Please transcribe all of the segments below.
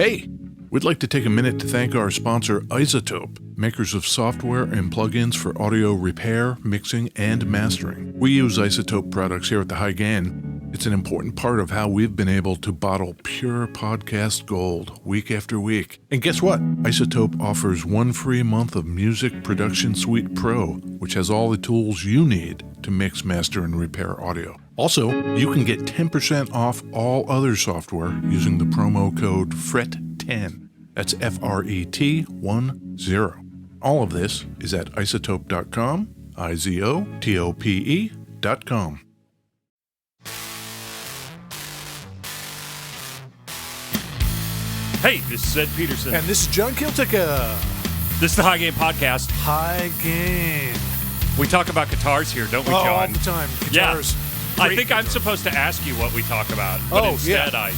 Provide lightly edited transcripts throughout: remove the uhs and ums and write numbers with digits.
Hey, we'd like to take a minute to thank our sponsor, Isotope, makers of software and plugins for audio repair, mixing, and mastering. We use Isotope products here at the High Gain. It's an important part of how we've been able to bottle pure podcast gold week after week. And guess what? Isotope offers 1 free month of Music Production Suite Pro, which has all the tools you need to mix, master, and repair audio. Also, you can get 10% off all other software using the promo code FRET10. That's FRET10. All of this is at isotope.com, IZOTOPE.com. Hey, this is Ed Peterson. And this is John Kiltica. This is the High Game Podcast. High Game. We talk about guitars here, don't we, John? All the time. Guitars. Yeah. I think I'm supposed to ask you what we talk about, but instead I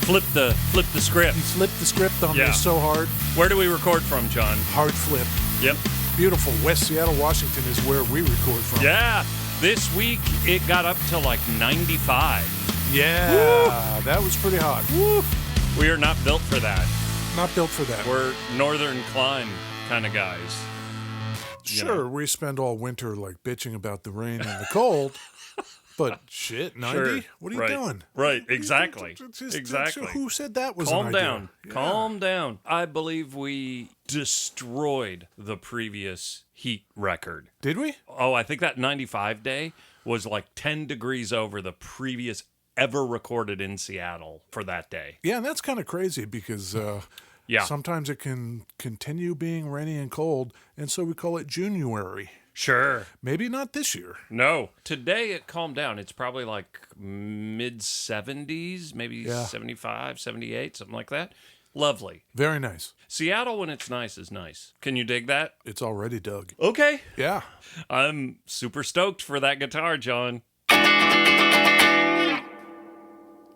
flip the script. You flipped the script on me so hard. Where do we record from, John? Hard flip. Yep. Beautiful. West Seattle, Washington is where we record from. Yeah. This week it got up to like 95. Yeah. Woo. That was pretty hot. Woo. We are not built for that. Not built for that. We're northern climb kind of guys. Sure, we spend all winter like bitching about the rain and the cold. But shit, 90? Sure. What are you doing? Right, exactly. Exactly. Who said that was Calm an down. idea? Yeah. Calm down. I believe we destroyed the previous heat record. Did we? Oh, I think that 95 day was like 10 degrees over the previous ever recorded in Seattle for that day. Yeah, and that's kind of crazy because sometimes it can continue being rainy and cold, and so we call it January. Sure. Maybe not this year. No. Today it calmed down. It's probably like mid-70s, maybe 75, 78, something like that. Lovely. Very nice. Seattle, when it's nice, is nice. Can you dig that? It's already dug. Okay. Yeah. I'm super stoked for that guitar, John.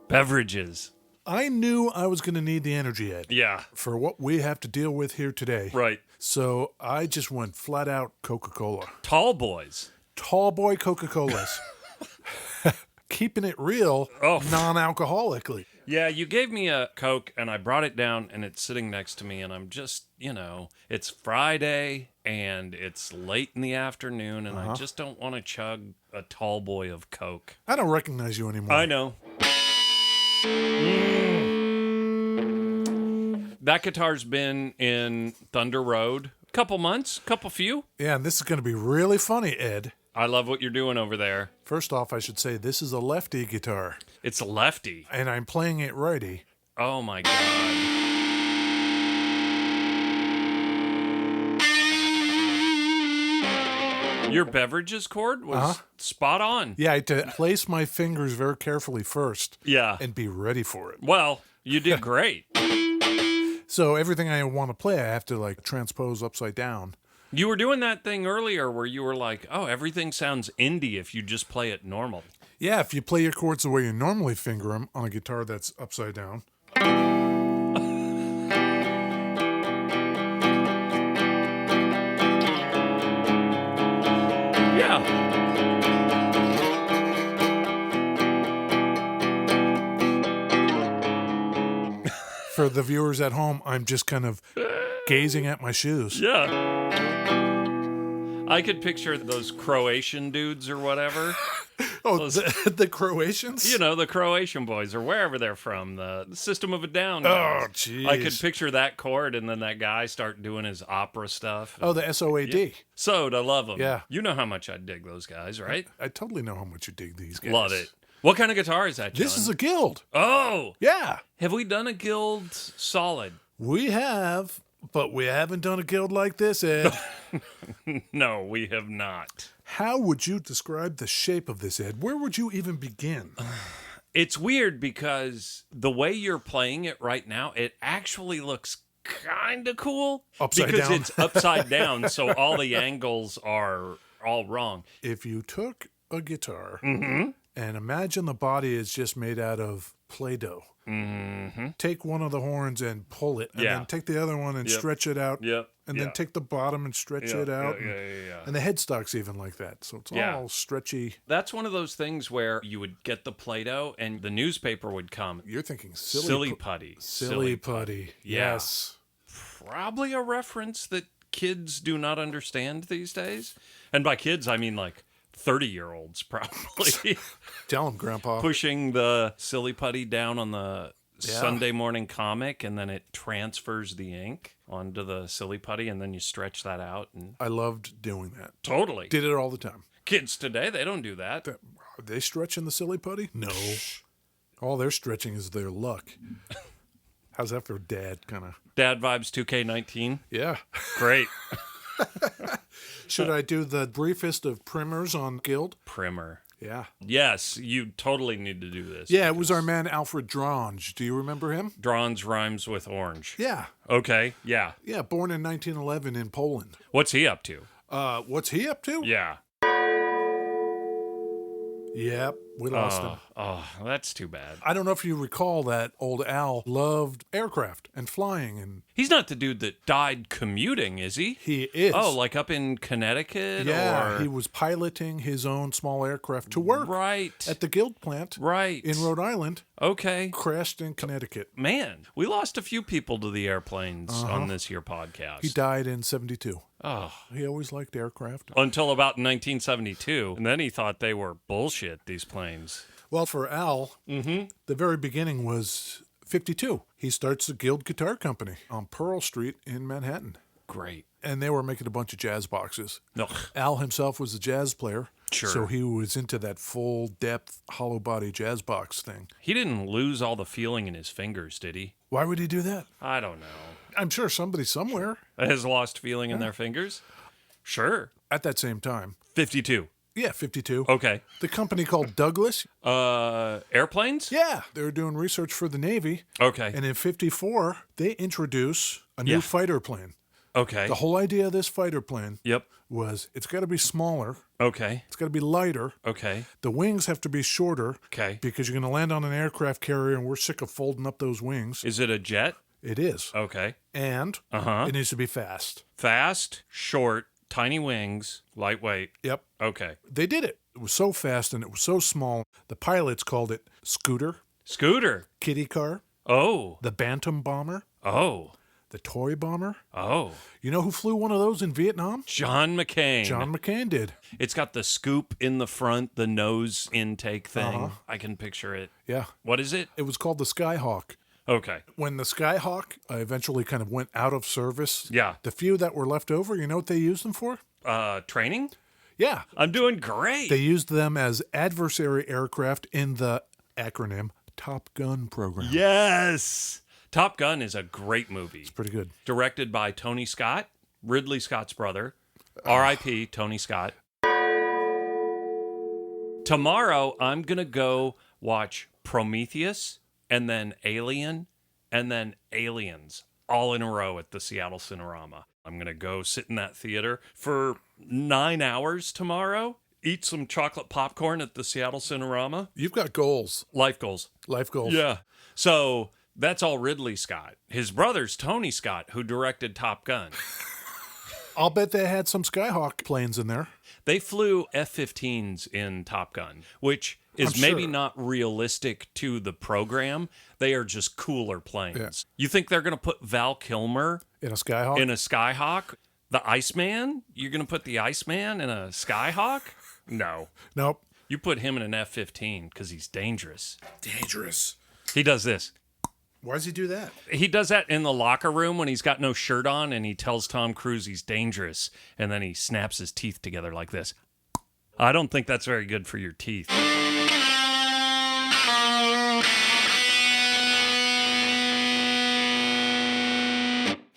Beverages. I knew I was going to need the energy, Ed. Yeah. For what we have to deal with here today. Right. So I just went flat out Coca-Cola. Tall boys. Tall boy Coca-Colas. Keeping it real, non-alcoholically. Yeah, you gave me a Coke, and I brought it down, and it's sitting next to me, and I'm just, it's Friday, and it's late in the afternoon, and I just don't want to chug a tall boy of Coke. I don't recognize you anymore. I know. That guitar's been in Thunder Road a couple months, few. Yeah, and this is going to be really funny, Ed. I love what you're doing over there. First off, I should say this is a lefty guitar. It's a lefty. And I'm playing it righty. Oh, my God. Your beverages chord was spot on. Yeah, I had to place my fingers very carefully first. Yeah. And be ready for it. Well, you did great. So everything I want to play, I have to transpose upside down. You were doing that thing earlier where you were like, oh, everything sounds indie if you just play it normal. Yeah, if you play your chords the way you normally finger them on a guitar that's upside down. Yeah. For the viewers at home, I'm just kind of gazing at my shoes. Yeah. I could picture those Croatian dudes or whatever. The Croatians? The Croatian boys or wherever they're from, the System of a Down Oh, guys. jeez. I could picture that chord and then that guy start doing his opera stuff. Oh, the SOAD. Yeah. So to love them. Yeah. You know how much I dig those guys, right? I totally know how much you dig these guys. Love it. What kind of guitar is that, John? This is a Guild. Oh! Yeah. Have we done a Guild solid? We have, but we haven't done a Guild like this, Ed. No, we have not. How would you describe the shape of this, Ed? Where would you even begin? It's weird because the way you're playing it right now, it actually looks kind of cool. Upside because down. It's upside down, so all the angles are all wrong. If you took a guitar And imagine the body is just made out of Play-Doh. Mm-hmm. Take one of the horns and pull it, and then take the other one and stretch it out. Yep. And then take the bottom and stretch it out. And the headstock's even like that. So it's all stretchy. That's one of those things where you would get the Play-Doh and the newspaper would come. You're thinking silly putty. Silly putty. Yes. Probably a reference that kids do not understand these days. And by kids, I mean like 30-year-olds probably. Tell them, Grandpa. Pushing the silly putty down on the Sunday morning comic, and then it transfers the ink onto the silly putty, and then you stretch that out. And I loved doing that. Totally. Did it all the time. Kids today, they don't do that. Are they stretching the silly putty? No. All they're stretching is their luck. How's that for dad, kind of? Dad vibes 2K19? Yeah. Great. Should I do the briefest of primers on Guild? Primer. Yeah. Yes, you totally need to do this. Yeah, it was our man Alfred Drange. Do you remember him? Drange rhymes with orange. Yeah. Okay, yeah. Yeah, born in 1911 in Poland. What's he up to? What's he up to? Yeah. Yep, we lost him. Oh, that's too bad. I don't know if you recall that old Al loved aircraft and flying. And he's not the dude that died commuting, is he? He is. Oh, like up in Connecticut? Yeah, he was piloting his own small aircraft to work. Right. At the Guild plant. Right. In Rhode Island. Okay. Crashed in Connecticut. Man, we lost a few people to the airplanes on this here podcast. He died in 1972. Oh. He always liked aircraft. Until about 1972. And then he thought they were bullshit, these planes. Well, for Al, the very beginning was 1952. He starts the Guild Guitar Company on Pearl Street in Manhattan. Great. And they were making a bunch of jazz boxes. No. Al himself was a jazz player. Sure. So he was into that full depth hollow body jazz box thing. He didn't lose all the feeling in his fingers, did he? Why would he do that? I don't know. I'm sure somebody somewhere has lost feeling in their fingers. Sure. At that same time. 52. Yeah, 1952. Okay. The company called Douglas. Airplanes? Yeah. They were doing research for the Navy. Okay. And in 1954, they introduce a new fighter plane. Okay. The whole idea of this fighter plane was it's got to be smaller. Okay. It's got to be lighter. Okay. The wings have to be shorter. Okay. Because you're going to land on an aircraft carrier, and we're sick of folding up those wings. Is it a jet? It is. Okay. And it needs to be fast. Fast, short, tiny wings, lightweight. Yep. Okay. They did it. It was so fast and it was so small. The pilots called it Scooter. Scooter. Kitty car. Oh. The Bantam bomber. Oh. The toy bomber. Oh. You know who flew one of those in Vietnam? John McCain. John McCain did. It's got the scoop in the front, the nose intake thing. I can picture it. Yeah. What is it? It was called the Skyhawk. Okay. When the Skyhawk eventually kind of went out of service, yeah, the few that were left over, you know what they used them for? Training? Yeah. I'm doing great. They used them as adversary aircraft in the acronym Top Gun program. Yes. Top Gun is a great movie. It's pretty good. Directed by Tony Scott, Ridley Scott's brother. R.I.P. Tony Scott. Tomorrow, I'm going to go watch Prometheus, and then Alien, and then Aliens, all in a row at the Seattle Cinerama. I'm going to go sit in that theater for 9 hours tomorrow, eat some chocolate popcorn at the Seattle Cinerama. You've got goals. Life goals. Life goals. Yeah. So that's all Ridley Scott. His brother's Tony Scott, who directed Top Gun. I'll bet they had some Skyhawk planes in there. They flew F-15s in Top Gun, which is maybe not realistic to the program. They are just cooler planes. Yeah. You think they're going to put Val Kilmer in a Skyhawk? In a Skyhawk? The Iceman? You're going to put the Iceman in a Skyhawk? No. Nope. You put him in an F-15 because he's dangerous. Dangerous. He does this. Why does he do that? He does that in the locker room when he's got no shirt on and he tells Tom Cruise he's dangerous. And then he snaps his teeth together like this. I don't think that's very good for your teeth.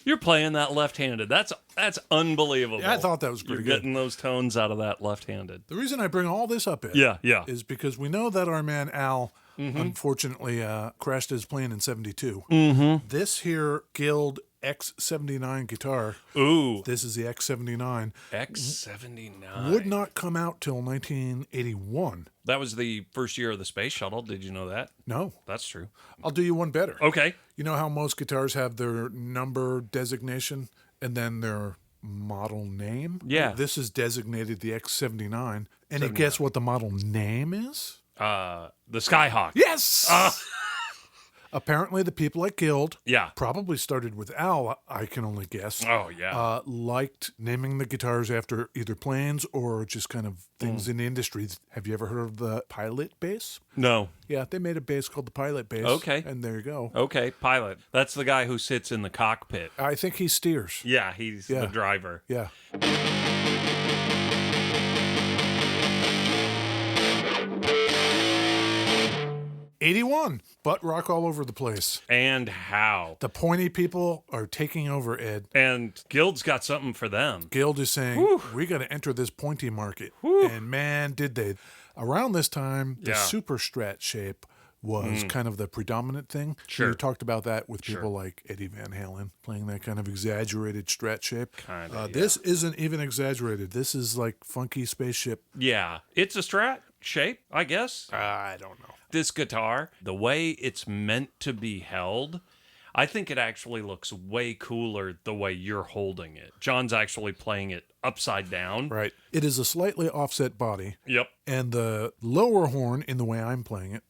You're playing that left-handed. That's unbelievable. Yeah, I thought that was pretty good. You're getting those tones out of that left-handed. The reason I bring all this up is because we know that our man Al unfortunately crashed his plane in 1972. This here Guild X79 guitar. Ooh. This is the X79. X79. Would not come out till 1981. That was the first year of the space shuttle. Did you know that? No. That's true. I'll do you one better. Okay. You know how most guitars have their number designation and then their model name? Yeah. This is designated the X79. And guess what the model name is? The Skyhawk. Yes! Apparently, the people at Guild, probably started with Al, I can only guess. Oh, yeah. Liked naming the guitars after either planes or just kind of things in the industry. Have you ever heard of the Pilot bass? No. Yeah, they made a bass called the Pilot bass. Okay. And there you go. Okay, pilot. That's the guy who sits in the cockpit. I think he steers. Yeah, he's the driver. Yeah. '81, butt rock all over the place. And how? The pointy people are taking over, Ed. And Guild's got something for them. Guild is saying, we got to enter this pointy market. And man, did they. Around this time, the super strat shape was kind of the predominant thing. Sure. We talked about that with people like Eddie Van Halen playing that kind of exaggerated strat shape. This isn't even exaggerated. This is like funky spaceship. Yeah. It's a strat shape, I guess. I don't know. This guitar, the way it's meant to be held, I think it actually looks way cooler the way you're holding it. John's actually playing it upside down. Right. It is a slightly offset body. Yep. And the lower horn, in the way I'm playing it,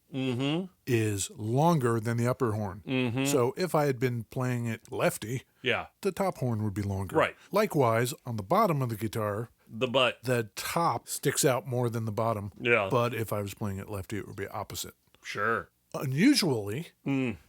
is longer than the upper horn. So if I had been playing it lefty, the top horn would be longer. Right. Likewise, on the bottom of the guitar, the top sticks out more than the bottom. Yeah. But if I was playing it lefty, it would be opposite. Sure. Unusually,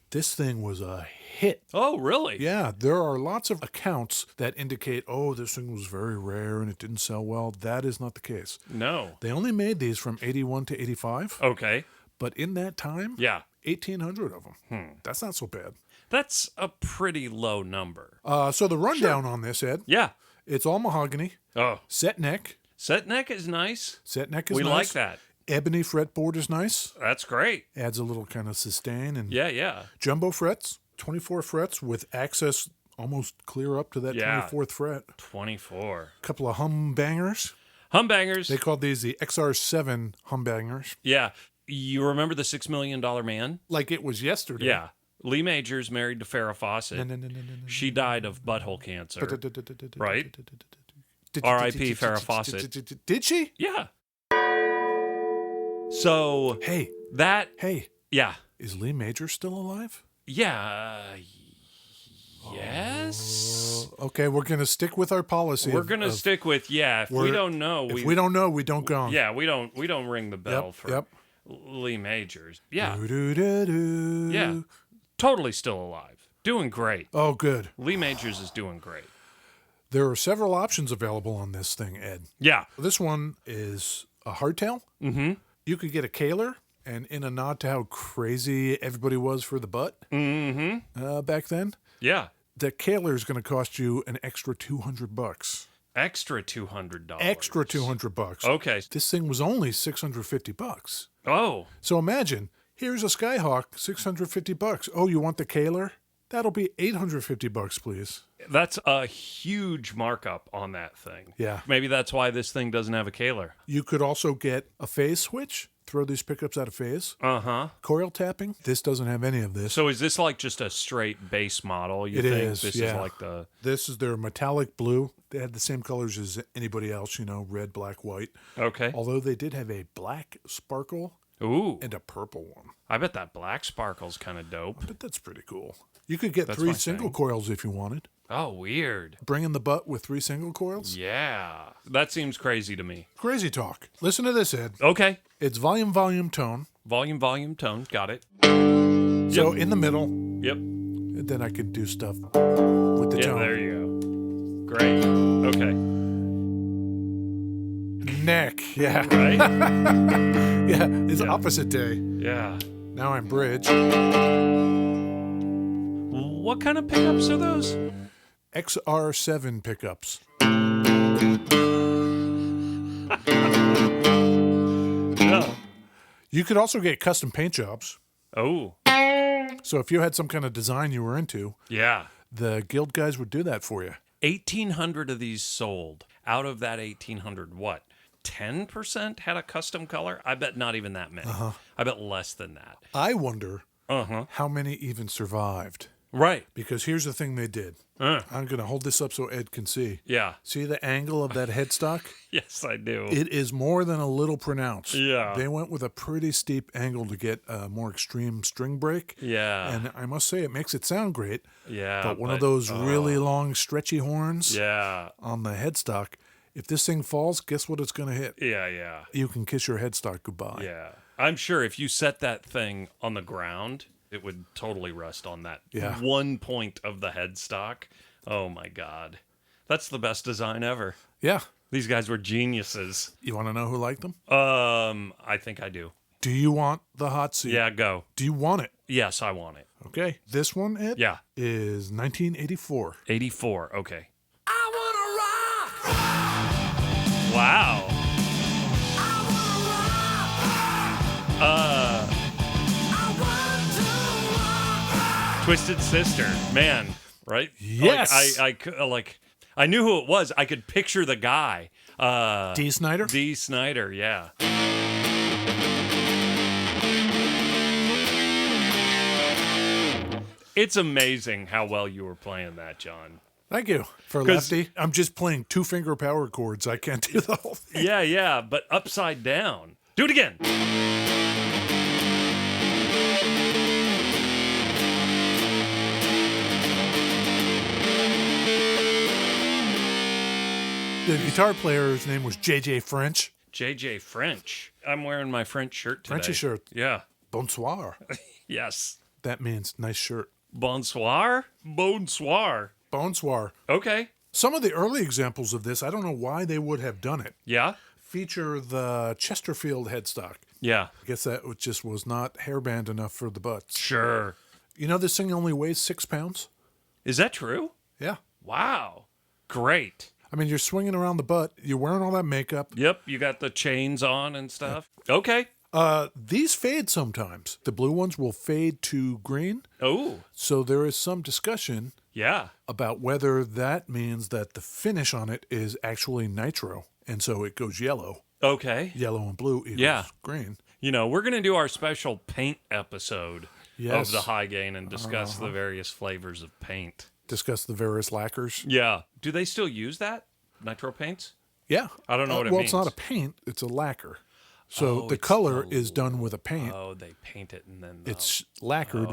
this thing was a hit. Oh, really? Yeah, there are lots of accounts that indicate, this thing was very rare and it didn't sell well. That is not the case. No. They only made these from 81 to 85. Okay. But in that time, 1,800 of them. That's not so bad. That's a pretty low number. So the rundown on this, Ed. Yeah. It's all mahogany. Oh. Set neck. Set neck is nice. Set neck is nice. We like that. Ebony fretboard is nice. That's great. Adds a little kind of sustain. And yeah. Jumbo frets. 24 frets with access almost clear up to that 24th fret. 24. A couple of humbangers. Humbangers. They called these the XR7 humbangers. Yeah. You remember the $6 Million Man? Like it was yesterday. Yeah. Lee Majors married to Farrah Fawcett. She died of butthole cancer. Right? R.I.P. Farrah Fawcett. Did she? Yeah. So. Hey. Yeah. Is Lee Majors still alive? Yeah. Yes. Okay, we're going to stick with our policy. We're going to stick with, if we don't know. If we don't know, we don't go. Yeah, we don't ring the bell for Lee Majors. Yeah. Yeah. Totally still alive. Doing great. Oh, good. Lee Majors is doing great. There are several options available on this thing, Ed. Yeah. This one is a hardtail. Mm-hmm. You could get a Kaler, and in a nod to how crazy everybody was for the butt back then. Yeah. The Kaler is going to cost you an extra $200. Extra $200. Extra $200. Okay. This thing was only $650. Oh. So imagine, here's a Skyhawk, $650. Oh, you want the Kaler? That'll be $850, please. That's a huge markup on that thing. Yeah. Maybe that's why this thing doesn't have a Kaler. You could also get a phase switch. Throw these pickups out of phase. Uh-huh. Coil tapping. This doesn't have any of this. So is this like just a straight base model? It is. This is like the... This is their metallic blue. They had the same colors as anybody else, red, black, white. Okay. Although they did have a black sparkle. Ooh. And a purple one. I bet that black sparkle's kind of dope. But that's pretty cool. You could get 3 single coils if you wanted. Oh, weird. Bring in the butt with 3 single coils? Yeah. That seems crazy to me. Crazy talk. Listen to this, Ed. Okay. It's volume, tone. Volume, tone. Got it. So in the middle. Yep. And then I could do stuff with the tone. Yeah, there you go. Great. Okay. Neck. Yeah. Right? Yeah. It's opposite day. Yeah. Now I'm bridge. What kind of pickups are those? XR7 pickups. Yeah. You could also get custom paint jobs. Oh. So if you had some kind of design you were into, the Guild guys would do that for you. 1,800 of these sold. Out of that 1,800, what? 10% had a custom color? I bet not even that many. I bet less than that. I wonder how many even survived. Right. Because here's the thing they did. I'm going to hold this up so Ed can see. Yeah. See the angle of that headstock? Yes, I do. It is more than a little pronounced. Yeah. They went with a pretty steep angle to get a more extreme string break. Yeah. And I must say, it makes it sound great. Yeah. But one of those really long, stretchy horns on the headstock, if this thing falls, guess what it's going to hit? Yeah. You can kiss your headstock goodbye. Yeah. I'm sure if you set that thing on the ground, it would totally rest on that one point of the headstock. Oh, my God. That's the best design ever. Yeah. These guys were geniuses. You want to know who liked them? I think I do. Do you want the hot seat? Yeah, go. Do you want it? Yes, I want it. Okay. This one, Ed? Yeah. Is 1984. 84. Okay. I wanna rock! Wow. Twisted Sister, man, right? Yes. I knew who it was. I could picture the guy. Dee Snider? Dee Snider, yeah. It's amazing how well you were playing that, John. Thank you. For lefty, I'm just playing 2-finger power chords. I can't do the whole thing. Yeah, but upside down. Do it again. The guitar player's name was J.J. French. J.J. French. I'm wearing my French shirt today. Frenchy shirt. Yeah. Bonsoir. Yes. That means nice shirt. Bonsoir? Bonsoir. Bonsoir. Okay. Some of the early examples of this, I don't know why they would have done it, Yeah? feature the Chesterfield headstock. Yeah. I guess that just was not hairband enough for the butts. Sure. You know this thing only weighs 6 pounds? Is that true? Yeah. Wow. Great. I mean, you're swinging around the butt. You're wearing all that makeup. Yep, you got the chains on and stuff. Okay. These fade sometimes. The blue ones will fade to green. Oh. So there is some discussion Yeah. about whether that means that the finish on it is actually nitro. And so it goes yellow. Okay. Yellow and blue equals green. You know, we're going to do our special paint episode Yes. of the high gain and discuss the various flavors of paint. Discuss the various lacquers. Yeah. Do they still use that? Nitro paints? Yeah. I don't know what it well, means. it's not a paint, it's a lacquer. So the color is done with a paint. Oh, they paint it and then... It's lacquered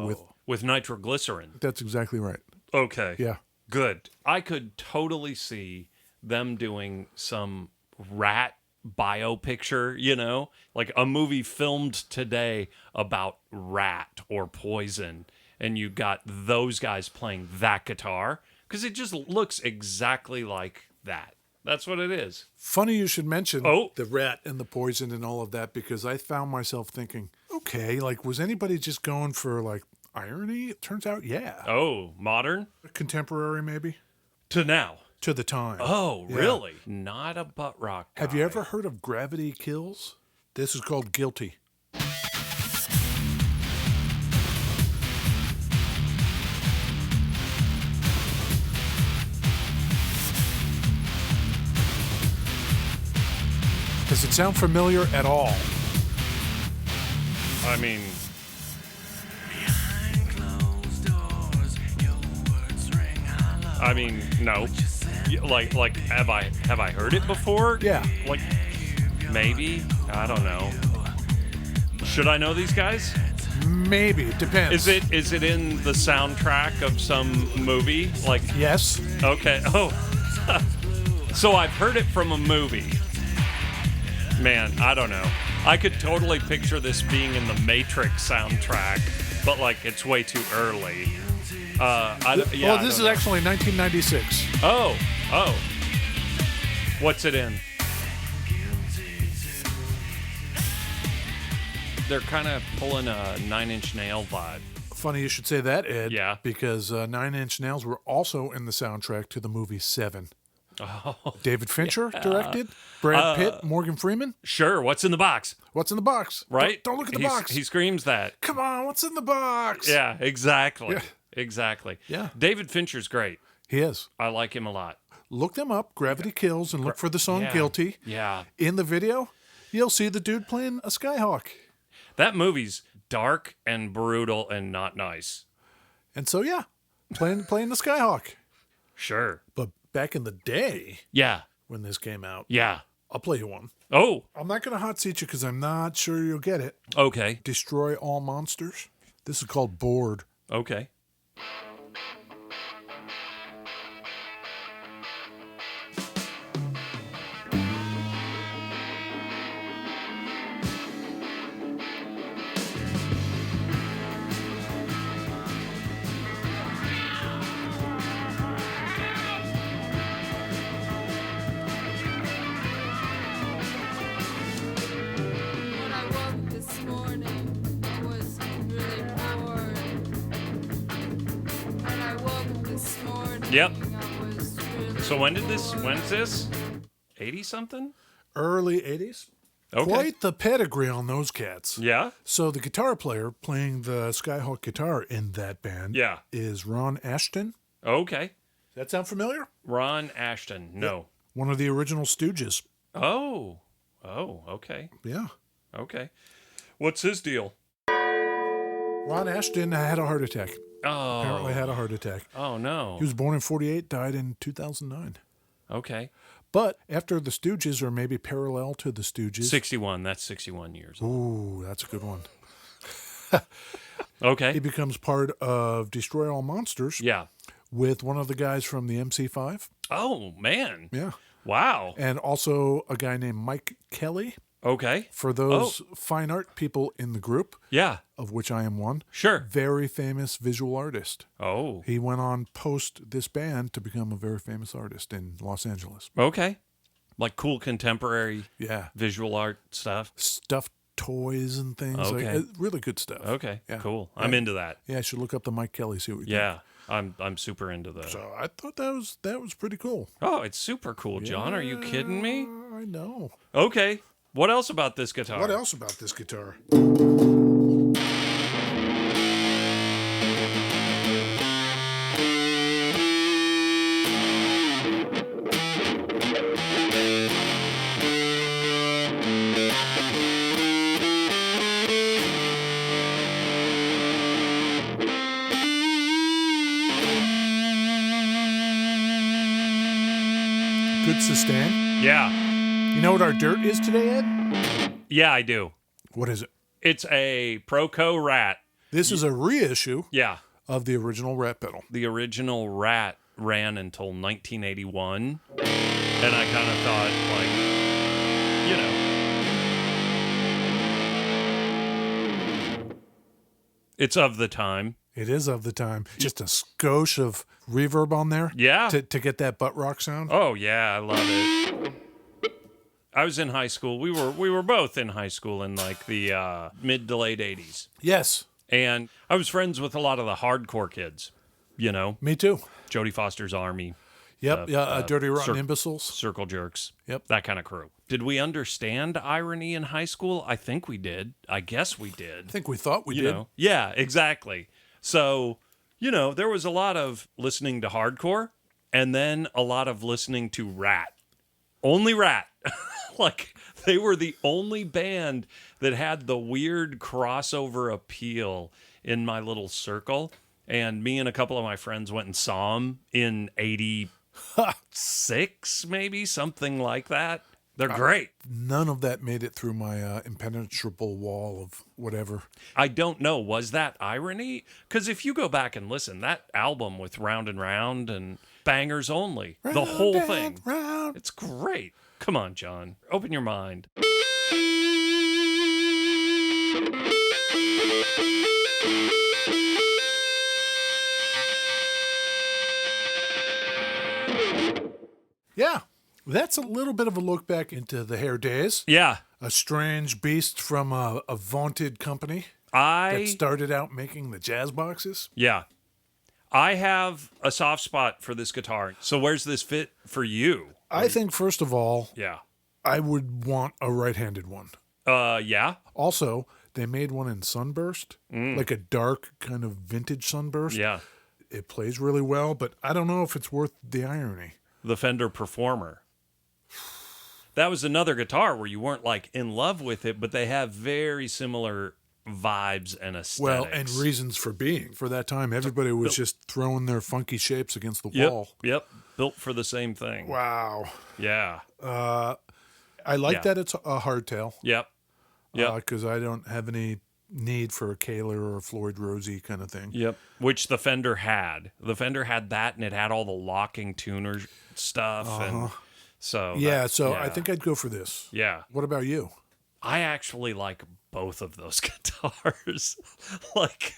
with nitroglycerin. That's exactly right. Okay. Yeah. Good. I could totally see them doing some rat bio picture, you know, like a movie filmed today about rat or poison, and you got those guys playing that guitar, because it just looks exactly like that. That's what it is. Funny you should mention the rat and the poison and all of that, because I found myself thinking, okay, like, was anybody just going for, like, irony? It turns out, yeah. Oh, modern? Contemporary, maybe? To now. To the time. Oh, Yeah. really? Not a butt rock guy. Have you ever heard of Gravity Kills? This is called Guilty. Does it sound familiar at all? I mean... no. Like, have I heard it before? Yeah. Like, maybe. I don't know. Should I know these guys? Maybe. It depends. Is it in the soundtrack of some movie? Like, Yes. okay. Oh, so I've heard it from a movie. Man, I don't know. I could totally picture this being in the Matrix soundtrack, but like it's way too early. This is actually 1996. Oh. What's it in? They're kind of pulling a Nine Inch Nail vibe. Funny you should say that, Ed. Yeah. Because 9 Inch Nails were also in the soundtrack to the movie Seven. Oh, David Fincher directed. Brad Pitt, Morgan Freeman. sure. What's in the box? What's in the box? Right? Don't look at the box. He screams that. Come on, what's in the box? Yeah, exactly. Yeah. exactly. Yeah. David Fincher's great. He is. I like him a lot. Look them up, Gravity Kills, and look for the song Yeah. Guilty. Yeah. In the video, you'll see the dude playing a Skyhawk. That movie's dark and brutal and not nice. And so, yeah, playing the Skyhawk. Sure. But back in the day, Yeah. when this came out, Yeah. I'll play you one. Oh, I'm not going to hot seat you because I'm not sure you'll get it. okay. Destroy All Monsters. This is called Bored. Okay. When I woke this morning, I was really bored. When I woke this morning, Yep. I was really So when's bored. this? 80 something? Early 80s. Okay. Quite the pedigree on those cats. Yeah. So the guitar player playing the Skyhawk guitar in that band Yeah. is Ron Ashton. Okay. Does that sound familiar? Ron Ashton. No. One of the original Stooges. Oh. Oh, okay. Yeah. Okay. What's his deal? Ron Ashton had a heart attack. Oh. Apparently had a heart attack. Oh, no. He was born in 48, died in 2009. Okay. But after the Stooges, or maybe parallel to the Stooges. 61. That's 61 years old. Ooh, that's a good one. He Okay. becomes part of Destroy All Monsters Yeah. with one of the guys from the MC5. Oh, man. Yeah. Wow. And also a guy named Mike Kelly. Okay. For those fine art people in the group, Yeah. of which I am one, Sure. very famous visual artist. Oh. He went on post this band to become a very famous artist in Los Angeles. Okay. Like cool contemporary Yeah. visual art stuff. Stuffed toys and things. Okay. Really good stuff. Okay. Yeah. Cool. I'm into that. Yeah, I should look up the Mike Kelly, see what you think. Yeah. I'm super into that. So I thought that was pretty cool. Oh, it's super cool, John. Are you kidding me? I know. Okay. What else about this guitar? What else about this guitar? Good sustain. Yeah. You know what our dirt is today, Ed? Yeah, I do. What is it? It's a Proco Rat. This is a reissue Yeah. of the original Rat pedal. The original Rat ran until 1981. And I kind of thought, like, you know, it's of the time. It is of the time. Just a skosh of reverb on there. Yeah. To get that butt rock sound. Oh, yeah, I love it. I was in high school. We were both in high school in like the mid to late 80s. Yes. And I was friends with a lot of the hardcore kids, you know, Me too. Jodie Foster's Army, Yep. Dirty Rotten Cir- Imbeciles. Circle Jerks. Yep. That kind of crew. Did we understand irony in high school? I think we did. I guess we I did. think we thought we You did. know? Yeah, exactly. So, you know, there was a lot of listening to hardcore and then a lot of listening to Rat. Only Rat. Like, they were the only band that had the weird crossover appeal in my little circle. And me and a couple of my friends went and saw them in 86, maybe, something like that. They're great. None of that made it through my impenetrable wall of whatever. I don't know. Was that irony? Because if you go back and listen, that album with Round and Bangers Only, the whole Round thing, and round. it's great. Come on, John. Open your mind. Yeah. That's a little bit of a look back into the hair days. Yeah. A strange beast from a vaunted company that I started out making the jazz boxes. Yeah. I have a soft spot for this guitar. So where's this fit for you? I think, first of all, Yeah. I would want a right-handed one. Yeah. Also, they made one in Sunburst, like a dark kind of vintage Sunburst. Yeah. It plays really well, but I don't know if it's worth the irony. The Fender Performer. That was another guitar where you weren't like in love with it, but they have very similar vibes and aesthetics. Well, and reasons for being. For that time, everybody was just throwing their funky shapes against the wall. Yep. Built for the same thing. Wow. Yeah. I like that it's a hardtail. Yep. Because I don't have any need for a Kaler or a Floyd Rossi kind of thing. Yep. Which the Fender had. The Fender had that, and it had all the locking tuner stuff. And so I think I'd go for this. Yeah. What about you? I actually like both of those guitars. Like,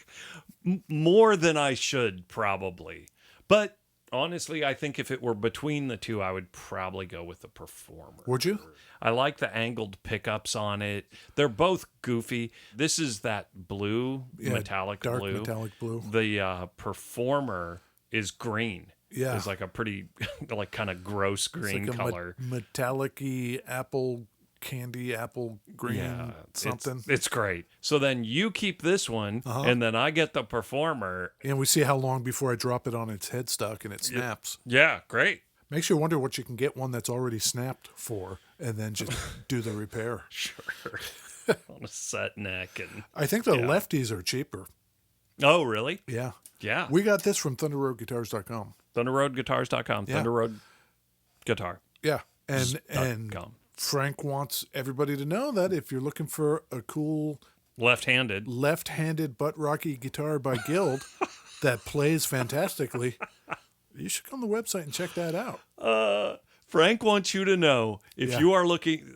more than I should, probably. But honestly, I think if it were between the two, I would probably go with the Performer. Would you? I like the angled pickups on it. They're both goofy. This is that blue, metallic dark blue. Metallic blue. The Performer is green. Yeah. It's like a pretty, like, kind of gross green like color. Metallic-y apple green something. It's great. So then you keep this one, and then I get the Performer. And we see how long before I drop it on its headstock and it snaps. Yeah, great. Makes you wonder what you can get one that's already snapped for and then just do the repair. Sure. On a set neck. And I think the lefties are cheaper. Oh, really? Yeah. Yeah. We got this from ThunderRoadGuitars.com. ThunderRoadGuitars.com. Yeah. Thunder Road Guitar. Yeah. And Frank wants everybody to know that if you're looking for a cool left-handed butt rocky guitar by Guild that plays fantastically, you should come to the website and check that out. Frank wants you to know if you are looking,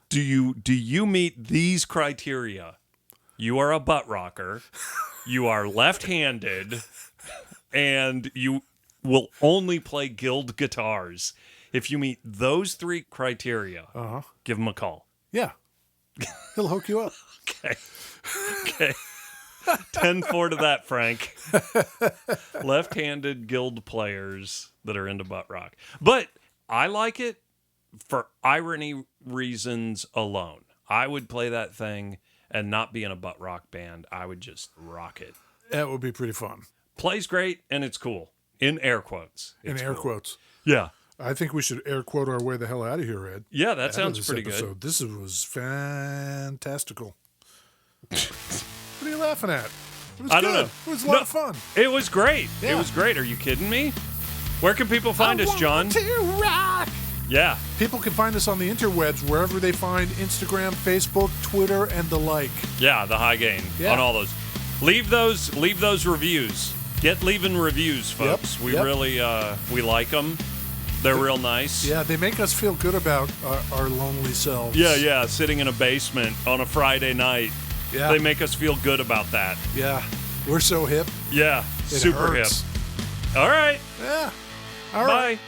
do you meet these criteria? You are a butt rocker, you are left-handed, and you will only play Guild guitars. If you meet those three criteria, give him a call. Yeah. He'll hook you up. Okay. 10-4 to that, Frank. Left-handed Guild players that are into butt rock. But I like it for irony reasons alone. I would play that thing and not be in a butt rock band. I would just rock it. That would be pretty fun. Plays great, and it's cool. In air quotes. In air quotes. Yeah. I think we should air quote our way the hell out of here, Ed. Yeah, that sounds pretty good. This was fantastical. What are you laughing at? It was I don't know. It was a lot of fun. It was great. Yeah. It was great. Are you kidding me? Where can people find us, John? To rock. Yeah. People can find us on the interwebs wherever they find Instagram, Facebook, Twitter, and the like. Yeah, the high gain on all those. Leave those reviews. Get leaving reviews, folks. We really we like them. They're real nice. Yeah, they make us feel good about our lonely selves. Yeah, sitting in a basement on a Friday night. Yeah. They make us feel good about that. Yeah, we're so hip. Yeah, It super hurts. hip. All right. Yeah. All right. Bye.